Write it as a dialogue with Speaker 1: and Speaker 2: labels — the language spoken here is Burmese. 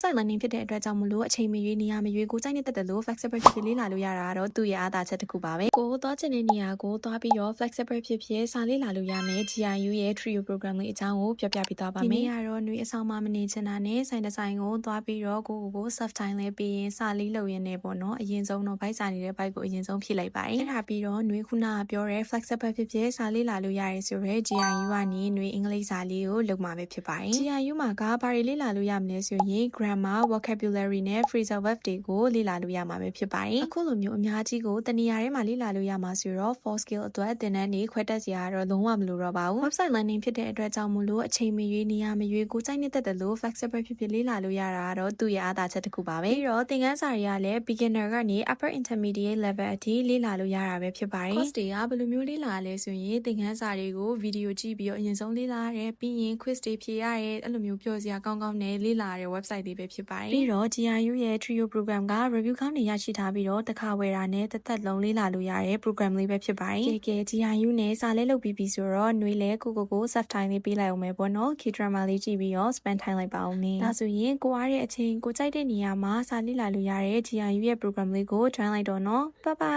Speaker 1: website learning ဖြစ်တဲ့အတွက်ကြောင့်မလို့အချိန်မရွေးနေရာမရွေးကိုကြိုက်နေတဲ့တက်လို့ flexible ဖြစ်ဖြစ်လေးလာလို့ရတာတော့သူ့ရဲ့အားသာချက်တစ်ခုပါပဲကိုသွားချင်တဲ့နေရာကိုသွားပြီးတော့ flexible ဖြစ်ဖြစ်စာလေးလာလို့ရမယ် GIU ရဲ့ trio program လေးအကြောင်းကိုပြောပြပေးသွားပါမယ်ဒီနေ့ကတော့ຫນွေအဆောင်မှာမနေချင်တာနဲ့ဆိုင်တစ်ဆိုင်ကိုသွားပြီးတော့ကို self time လေးပြီးရင်စာလေးလုပ်ရင်းနေပေါ့နော်အရင်ဆုံးတော့ bike စာနေတဲ့ bike ကိုအရင်ဆုံးဖြည့်လိုက်ပါတယ်အဲ့ဒါပြီးတော့ຫນွေခုနကပြောတဲ့ flexible ဖြစ်ဖြစ်စာလေးလာလို့ရတယ်ဆိုတော့ GIU ကနေຫນွေအင်္ဂလိပ်စာလေးကိုလုပ်မှာပဲဖြစ်ပါတယ် GIU မှာကဘာတွေလေ့လာလို့ရမလဲဆိုရင် grammar vocabulary နဲ့ phrasal verb တွေကိုလေ့လာလို့ရမှာပဲဖြစ်ပါတယ်အခုလိုမျိုးအများကြီးကိုတနေရာထဲမှာလေ့လာလို့ရမှာဆိုတော့ for skill အတွက်သင်တန်းတွေခွဲတက်စရာတော့လုံးဝမလိုတော့ပါဘူး website learning ဖြစ်တဲ့အတွက်ကြောင့်မို့လို့အချိန်မရွေးနေရာမရွေးကိုကြိုက်နေတဲ့တက်လို့ flexible ဖြစ်ဖြစ်လေ့လာလို့ရတာတော့သူ့ရဲ့အားသာချက်တစ်ခုပါပဲပြီးတော့သင်ခန်းစာတွေကလည်း beginner ကနေ upper intermediate level အထိလေ့လာလို့ရတာပဲဖြစ်ပါတယ် course တွေကဘယ်လိုမျိုးလေ့လာလဲဆိုရင်သင်ခန်းစာတွေကို video ကြည့်ပြီးတော့အရင်ဆုံးလေ့လာရတယ်ပြီးရင် quiz တွေဖြေရတယ်အဲ့လိုမျိုးပြောစရာကောင်းကောင်းနဲ့လေ့လာရတဲ့ website တွေပဲဖြစ်ပါတယ်ပြီးတော့ GIU ရဲ့ trio program က review ကောင်းတွေရရှိထားပြီးတော့တစ်ခါဝယ်တာနဲ့တစ်သက်လုံးလေ့လာလို့ရတဲ့ program လေးပဲဖြစ်ပါတယ်ကဲ GIU နဲ့စာလဲလုပ်ပြီးပြီဆိုတော့ຫນွေလဲကို self time လေးပေးလိုက်အောင်မယ်ပေါ့နော် K-drama လေးကြည့်ပြီးတော့ spend time လိုက်ပါအောင်နေဒါဆိုရင်ကိုအားတဲ့အချိန်ကိုကြိုက်တဲ့နေရာမှာစာလေ့လာလို့ရတဲ့ GIU ရဲ့ program လေးကို join လိုက်တော့နော် bye bye